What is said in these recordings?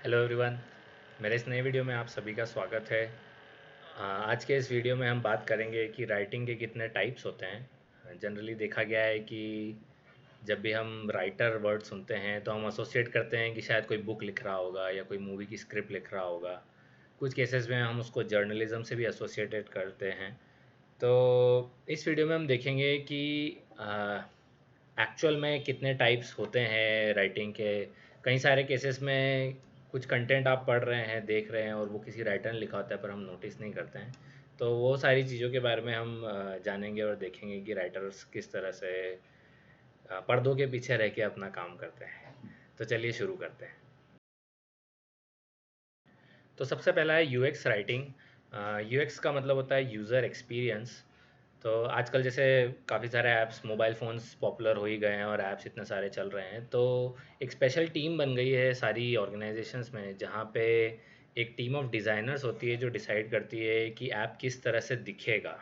Hello everyone. मेरे इस नए वीडियो में आप सभी का स्वागत है। आज के इस वीडियो में हम बात करेंगे कि राइटिंग के कितने टाइप्स होते हैं। जनरली देखा गया है कि जब भी हम राइटर वर्ड सुनते हैं तो हम एसोसिएट करते हैं कि शायद कोई बुक लिख रहा होगा या कोई मूवी की स्क्रिप्ट लिख रहा होगा। कुछ केसेस में हम उसको जर्नलिज्म से भी एसोसिएटेड करते हैं। तो इस वीडियो में हम देखेंगे कि एक्चुअल में कितने टाइप्स होते हैं राइटिंग के। कई सारे केसेस में कुछ कंटेंट आप पढ़ रहे हैं, देख रहे हैं और वो किसी राइटर ने लिखा होता है पर हम नोटिस नहीं करते हैं। तो वो सारी चीज़ों के बारे में हम जानेंगे और देखेंगे कि राइटर्स किस तरह से पर्दों के पीछे रह के अपना काम करते हैं। तो चलिए शुरू करते हैं। तो सबसे पहला है यूएक्स राइटिंग। यूएक्स का मतलब होता है यूज़र एक्सपीरियंस। तो आजकल जैसे काफ़ी सारे ऐप्स, मोबाइल फ़ोन्स पॉपुलर हो ही गए हैं और ऐप्स इतने सारे चल रहे हैं। तो एक स्पेशल टीम बन गई है सारी ऑर्गेनाइजेशंस में, जहाँ पे एक टीम ऑफ डिज़ाइनर्स होती है जो डिसाइड करती है कि ऐप किस तरह से दिखेगा।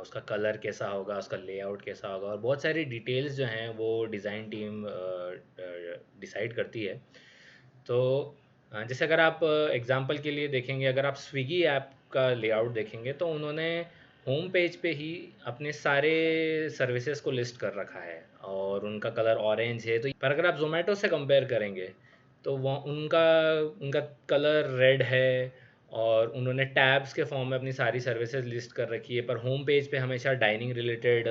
उसका कलर कैसा होगा, उसका लेआउट कैसा होगा और बहुत सारी डिटेल्स जो हैं वो डिज़ाइन टीम डिसाइड करती है। तो जैसे अगर आप एग्जांपल के लिए देखेंगे, अगर आप स्विगी ऐप का लेआउट देखेंगे तो उन्होंने होम पेज पे ही अपने सारे सर्विसेज को लिस्ट कर रखा है और उनका कलर ऑरेंज है। तो पर अगर आप जोमेटो से कंपेयर करेंगे तो वो उनका उनका कलर रेड है और उन्होंने टैब्स के फॉर्म में अपनी सारी सर्विसेज लिस्ट कर रखी है, पर होम पेज पे हमेशा dining related,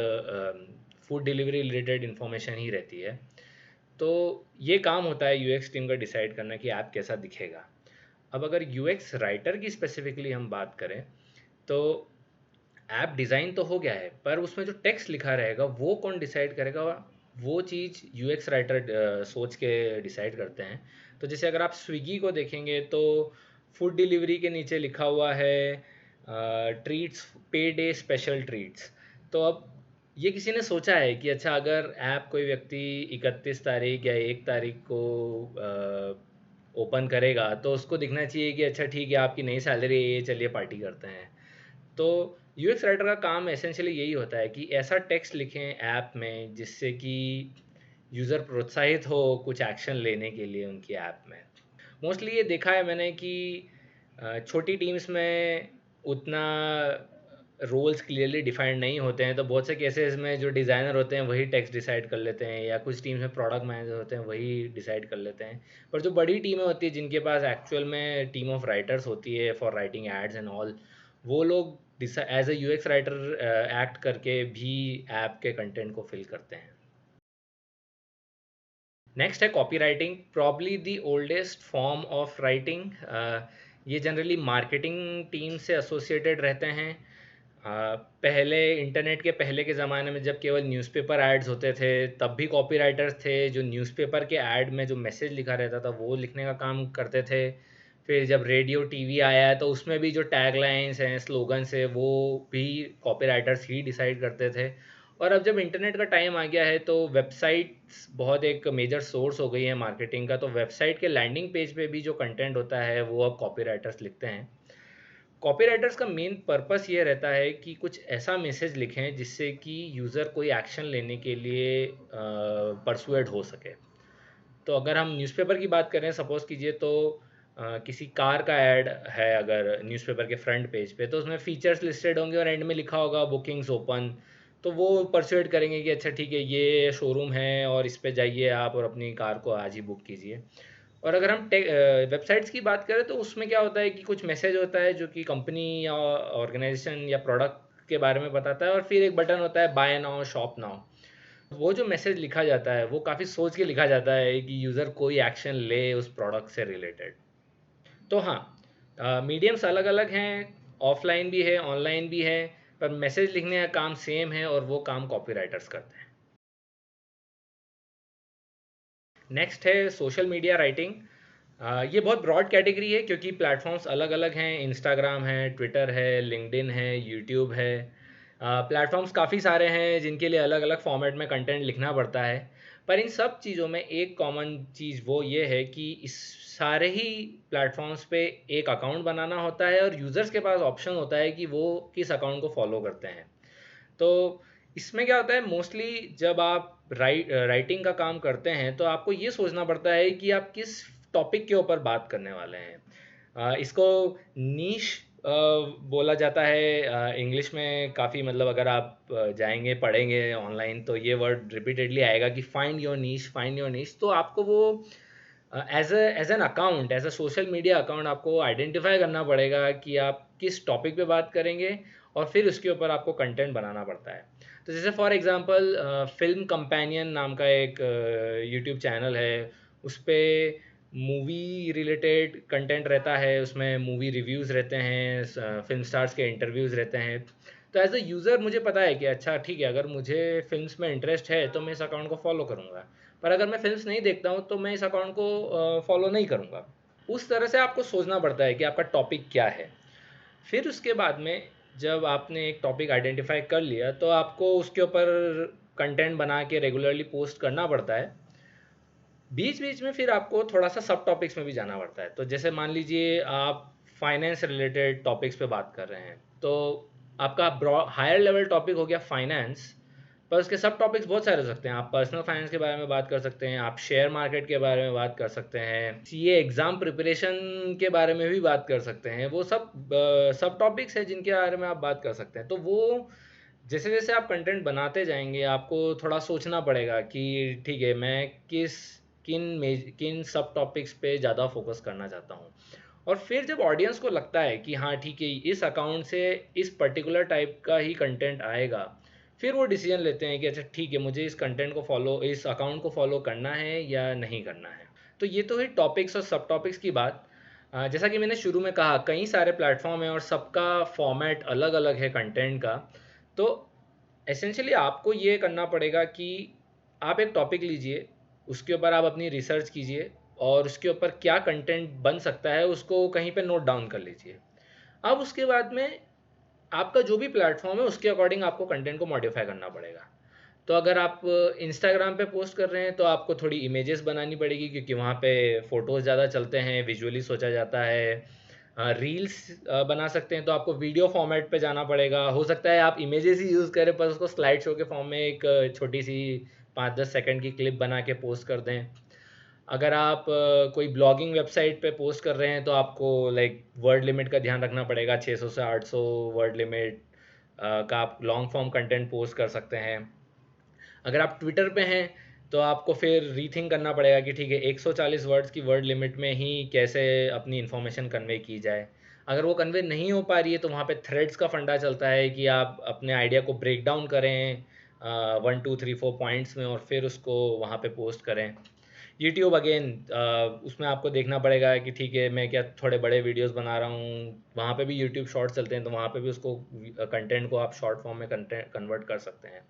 food delivery related information ही रहती है। तो ये काम होता है यूएक्स टीम का, डिसाइड करना कि ऐप कैसा दिखेगा। अब अगर यूएक्स राइटर की स्पेसिफिकली हम बात करें तो ऐप डिज़ाइन तो हो गया है, पर उसमें जो टेक्स्ट लिखा रहेगा वो कौन डिसाइड करेगा? वो चीज़ यूएक्स राइटर सोच के डिसाइड करते हैं। तो जैसे अगर आप स्विगी को देखेंगे तो फूड डिलीवरी के नीचे लिखा हुआ है ट्रीट्स, पे डे स्पेशल ट्रीट्स। तो अब ये किसी ने सोचा है कि अच्छा, अगर ऐप कोई व्यक्ति 31 तारीख या 1 तारीख को ओपन करेगा तो उसको दिखना चाहिए कि अच्छा ठीक है, आपकी नई सैलरी है, ये चलिए पार्टी करते हैं। तो यूएक्स राइटर का काम एसेंशियली यही होता है कि ऐसा टेक्स्ट लिखें ऐप में जिससे कि यूज़र प्रोत्साहित हो कुछ एक्शन लेने के लिए उनकी ऐप में। मोस्टली ये देखा है मैंने कि छोटी टीम्स में उतना रोल्स क्लियरली डिफाइंड नहीं होते हैं, तो बहुत से केसेस में जो डिज़ाइनर होते हैं वही टेक्स्ट डिसाइड कर लेते हैं, या कुछ टीम्स में प्रोडक्ट मैनेजर होते हैं वही डिसाइड कर लेते हैं। पर जो बड़ी टीमें होती है जिनके पास एक्चुअल में टीम ऑफ राइटर्स होती है for writing ads and all, वो लोग as a UX writer act करके भी ऐप के कंटेंट को फिल करते हैं। नेक्स्ट है copy writing, probably the oldest form of writing. ये जनरली मार्केटिंग टीम से एसोसिएटेड रहते हैं। पहले, इंटरनेट के पहले के ज़माने में जब केवल न्यूज़पेपर एड्स होते थे तब भी कॉपी राइटर्स थे जो न्यूज़पेपर के ऐड में जो मैसेज लिखा रहता था वो लिखने का काम करते थे। फिर जब रेडियो टीवी आया है तो उसमें भी जो टैगलाइंस हैं, स्लोगन्स है, वो भी कॉपी राइटर्स ही डिसाइड करते थे। और अब जब इंटरनेट का टाइम आ गया है तो वेबसाइट्स बहुत एक मेजर सोर्स हो गई है मार्केटिंग का। तो वेबसाइट के लैंडिंग पेज पे भी जो कंटेंट होता है वो अब कॉपी राइटर्स लिखते हैं। कॉपी राइटर्स का मेन पर्पस ये रहता है कि कुछ ऐसा मैसेज लिखें जिससे कि यूज़र कोई एक्शन लेने के लिए परसुएड हो सके। तो अगर हम न्यूज़पेपर की बात करें, सपोज़ कीजिए, तो किसी कार का ऐड है अगर न्यूज़पेपर के फ्रंट पेज पे, तो उसमें फीचर्स लिस्टेड होंगे और एंड में लिखा होगा बुकिंग्स ओपन। तो वो परसुएड करेंगे कि अच्छा ठीक है, ये शोरूम है और इस पे जाइए आप और अपनी कार को आज ही बुक कीजिए। और अगर हम वेबसाइट्स की बात करें तो उसमें क्या होता है कि कुछ मैसेज होता है जो कि कंपनी या ऑर्गेनाइजेशन या प्रोडक्ट के बारे में बताता है, और फिर एक बटन होता है बाय नाउ, शॉप नाउ। वो जो मैसेज लिखा जाता है वो काफ़ी सोच के लिखा जाता है कि यूज़र कोई एक्शन ले उस प्रोडक्ट से रिलेटेड। तो हाँ, मीडियम्स अलग अलग हैं, ऑफलाइन भी है, ऑनलाइन भी है, पर मैसेज लिखने का काम सेम है और वो काम कॉपी राइटर्स करते हैं। नेक्स्ट है सोशल मीडिया राइटिंग। ये बहुत ब्रॉड कैटेगरी है क्योंकि प्लेटफॉर्म्स अलग अलग हैं। इंस्टाग्राम है, ट्विटर है, लिंक्डइन है, यूट्यूब है। प्लेटफॉर्म्स काफ़ी सारे हैं जिनके लिए अलग अलग फॉर्मेट में कंटेंट लिखना पड़ता है। पर इन सब चीज़ों में एक कॉमन चीज़ वो ये है कि इस सारे ही प्लेटफॉर्म्स पे एक अकाउंट बनाना होता है और यूज़र्स के पास ऑप्शन होता है कि वो किस अकाउंट को फॉलो करते हैं। तो इसमें क्या होता है, मोस्टली जब आप राइटिंग का काम करते हैं तो आपको ये सोचना पड़ता है कि आप किस टॉपिक के ऊपर बात करने वाले हैं। इसको नीश बोला जाता है इंग्लिश में। काफ़ी मतलब अगर आप जाएंगे पढ़ेंगे ऑनलाइन तो ये वर्ड रिपीटेडली आएगा कि find your niche, find your niche. तो आपको वो as an account, as a social media account आपको आइडेंटिफाई करना पड़ेगा कि आप किस टॉपिक पे बात करेंगे, और फिर उसके ऊपर आपको कंटेंट बनाना पड़ता है। तो जैसे फॉर एग्जांपल फिल्म कंपेनियन नाम का एक यूट्यूब चैनल है, उस पे मूवी रिलेटेड कंटेंट रहता है, उसमें मूवी रिव्यूज़ रहते हैं, फिल्म स्टार्स के इंटरव्यूज़ रहते हैं। तो एज अ यूज़र मुझे पता है कि अच्छा ठीक है, अगर मुझे फिल्म्स में इंटरेस्ट है तो मैं इस अकाउंट को फॉलो करूँगा, पर अगर मैं फिल्म्स नहीं देखता हूँ तो मैं इस अकाउंट को फॉलो नहीं करूँगा। उस तरह से आपको सोचना पड़ता है कि आपका टॉपिक क्या है। फिर उसके बाद में जब आपने एक टॉपिक आइडेंटिफाई कर लिया तो आपको उसके ऊपर कंटेंट बना के रेगुलरली पोस्ट करना पड़ता है। बीच बीच में फिर आपको थोड़ा सा सब टॉपिक्स में भी जाना पड़ता है। तो जैसे मान लीजिए आप फाइनेंस रिलेटेड टॉपिक्स पे बात कर रहे हैं, तो आपका हायर लेवल टॉपिक हो गया फाइनेंस, पर उसके सब टॉपिक्स बहुत सारे हो सकते हैं। आप पर्सनल फाइनेंस के बारे में बात कर सकते हैं, आप शेयर मार्केट के बारे में बात कर सकते हैं, सीए एग्ज़ाम प्रिपरेशन के बारे में भी बात कर सकते हैं। वो सब सब टॉपिक्स हैं जिनके बारे में आप बात कर सकते हैं। तो वो जैसे जैसे आप कंटेंट बनाते जाएंगे आपको थोड़ा सोचना पड़ेगा कि ठीक है, मैं किन सब टॉपिक्स पे ज़्यादा फोकस करना चाहता हूँ। और फिर जब ऑडियंस को लगता है कि हाँ ठीक है, इस अकाउंट से इस पर्टिकुलर टाइप का ही कंटेंट आएगा, फिर वो डिसीजन लेते हैं कि अच्छा ठीक है, मुझे इस अकाउंट को फॉलो करना है या नहीं करना है। तो ये तो है टॉपिक्स और सब टॉपिक्स की बात। जैसा कि मैंने शुरू में कहा, कई सारे प्लेटफॉर्म हैं और सबका फॉर्मेट अलग अलग है कंटेंट का। तो एसेंशियली आपको ये करना पड़ेगा कि आप एक टॉपिक लीजिए, उसके ऊपर आप अपनी रिसर्च कीजिए, और उसके ऊपर क्या कंटेंट बन सकता है उसको कहीं पे नोट डाउन कर लीजिए। अब उसके बाद में आपका जो भी प्लेटफॉर्म है उसके अकॉर्डिंग आपको कंटेंट को मॉडिफाई करना पड़ेगा। तो अगर आप इंस्टाग्राम पे पोस्ट कर रहे हैं तो आपको थोड़ी इमेजेस बनानी पड़ेगी, क्योंकि वहाँ पे फ़ोटोज़ ज़्यादा चलते हैं, विजुअली सोचा जाता है। रील्स बना सकते हैं तो आपको वीडियो फॉर्मेट पे जाना पड़ेगा। हो सकता है आप इमेजेस ही यूज़ करें पर उसको स्लाइड शो के फॉर्म में एक छोटी सी 5-10 सेकंड की क्लिप बना के पोस्ट कर दें। अगर आप कोई ब्लॉगिंग वेबसाइट पे पोस्ट कर रहे हैं तो आपको लाइक वर्ड लिमिट का ध्यान रखना पड़ेगा। 600 से 800 वर्ड लिमिट का आप लॉन्ग फॉर्म कंटेंट पोस्ट कर सकते हैं। अगर आप ट्विटर पे हैं तो आपको फिर रीथिंक करना पड़ेगा कि ठीक है, 140 वर्ड्स की वर्ड लिमिट में ही कैसे अपनी इन्फॉर्मेशन कन्वे की जाए। अगर वो कन्वे नहीं हो पा रही है तो वहाँ पे थ्रेड्स का फंडा चलता है कि आप अपने आइडिया को ब्रेक डाउन करें 1 2 3 4 पॉइंट्स में, और फिर उसको वहाँ पे पोस्ट करें। यूट्यूब अगेन, उसमें आपको देखना पड़ेगा कि ठीक है, मैं क्या थोड़े बड़े वीडियोस बना रहा हूँ, वहाँ पे भी यूट्यूब शॉर्ट्स चलते हैं तो वहाँ पे भी उसको कंटेंट को आप शॉर्ट फॉर्म में कंटेंट कन्वर्ट कर सकते हैं।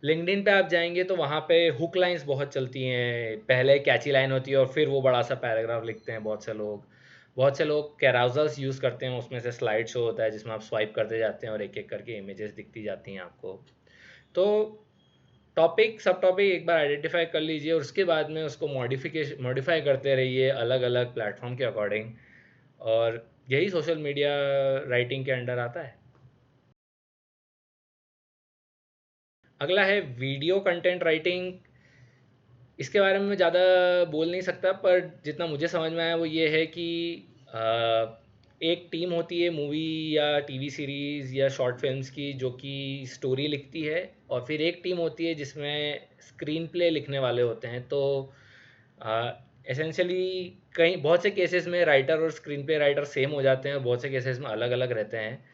लिंक्डइन पे आप जाएंगे तो वहाँ पे हुक लाइंस बहुत चलती हैं। पहले कैची लाइन होती है और फिर वो बड़ा सा पैराग्राफ लिखते हैं बहुत से लोग कैराउजल्स यूज़ करते हैं, उसमें से स्लाइड शो होता है जिसमें आप स्वाइप करते जाते हैं और एक एक करके इमेजेस दिखती जाती हैं आपको। तो टॉपिक सब टॉपिक एक बार आइडेंटिफाई कर लीजिए और उसके बाद में उसको मॉडिफाई करते रहिए अलग अलग प्लेटफॉर्म के अकॉर्डिंग। और यही सोशल मीडिया राइटिंग के अंडर आता है। अगला है वीडियो कंटेंट राइटिंग। इसके बारे में मैं ज़्यादा बोल नहीं सकता, पर जितना मुझे समझ में आया वो ये है कि एक टीम होती है मूवी या टीवी सीरीज़ या शॉर्ट फिल्म्स की जो कि स्टोरी लिखती है, और फिर एक टीम होती है जिसमें स्क्रीन प्ले लिखने वाले होते हैं। तो एसेंशियली कई बहुत से केसेस में राइटर और स्क्रीन प्ले राइटर सेम हो जाते हैं और बहुत से केसेस में अलग अलग रहते हैं।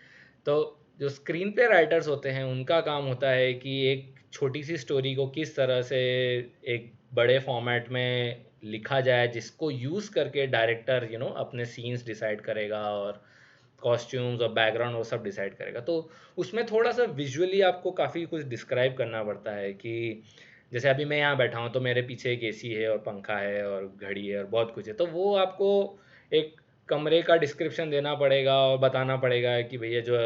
तो जो स्क्रीन प्ले राइटर्स होते हैं उनका काम होता है कि एक छोटी सी स्टोरी को किस तरह से एक बड़े फॉर्मेट में लिखा जाए जिसको यूज़ करके डायरेक्टर अपने सीन्स डिसाइड करेगा और कॉस्ट्यूम्स और बैकग्राउंड वो सब डिसाइड करेगा। तो उसमें थोड़ा सा विजुअली आपको काफ़ी कुछ डिस्क्राइब करना पड़ता है कि जैसे अभी मैं यहाँ बैठा हूँ तो मेरे पीछे एक एसी है और पंखा है और घड़ी है और बहुत कुछ है, तो वो आपको एक कमरे का डिस्क्रिप्शन देना पड़ेगा और बताना पड़ेगा कि भैया जो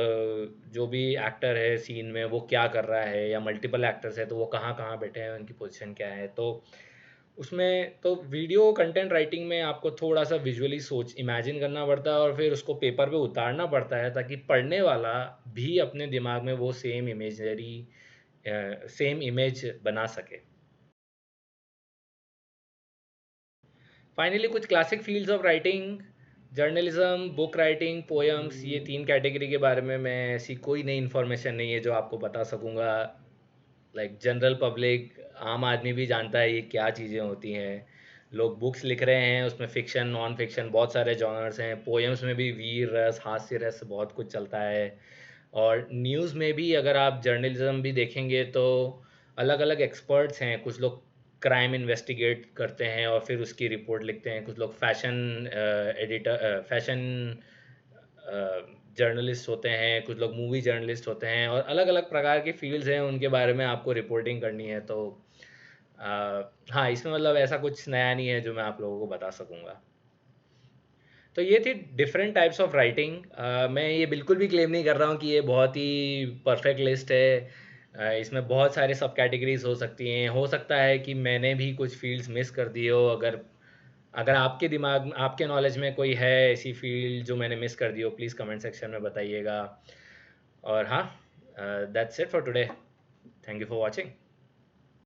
जो भी एक्टर है सीन में वो क्या कर रहा है, या मल्टीपल एक्टर्स है तो वो कहाँ कहाँ बैठे हैं, उनकी पोजीशन क्या है। तो उसमें तो वीडियो कंटेंट राइटिंग में आपको थोड़ा सा विजुअली सोच इमेजिन करना पड़ता है और फिर उसको पेपर पे उतारना पड़ता है ताकि पढ़ने वाला भी अपने दिमाग में वो सेम इमेज बना सके। फाइनली कुछ classic fields of writing, journalism, book writing, poems, ये 3 कैटेगरी के बारे में मैं ऐसी कोई नई इन्फॉर्मेशन नहीं है जो आपको बता सकूँगा। लाइक जनरल पब्लिक, आम आदमी भी जानता है ये क्या चीज़ें होती हैं। लोग बुक्स लिख रहे हैं, उसमें फ़िक्शन, नॉन फ़िक्शन बहुत सारे जॉनर्स हैं। पोएम्स में भी वीर रस, हास्य रस बहुत कुछ चलता है। और न्यूज़ में भी अगर आप जर्नलिज्म भी देखेंगे तो अलग-अलग एक्सपर्ट्स हैं। कुछ लोग क्राइम इन्वेस्टिगेट करते हैं और फिर उसकी रिपोर्ट लिखते हैं। कुछ लोग फैशन जर्नलिस्ट होते हैं, कुछ लोग मूवी जर्नलिस्ट होते हैं, और अलग-अलग प्रकार की फ़ील्ड्स हैं, उनके बारे में आपको रिपोर्टिंग करनी है। तो हाँ, इसमें मतलब ऐसा कुछ नया नहीं है जो मैं आप लोगों को बता सकूँगा। तो ये थी डिफरेंट टाइप्स ऑफ राइटिंग। मैं ये बिल्कुल भी क्लेम नहीं कर रहा हूँ कि ये बहुत ही परफेक्ट लिस्ट है। इसमें बहुत सारे सब कैटेगरीज हो सकती हैं। हो सकता है कि मैंने भी कुछ फील्ड्स मिस कर दिए हो। अगर अगर आपके दिमाग में, आपके नॉलेज में कोई है ऐसी फील्ड जो मैंने मिस कर दी हो, प्लीज़ कमेंट सेक्शन में बताइएगा। और हाँ, that's it for today. Thank you for watching.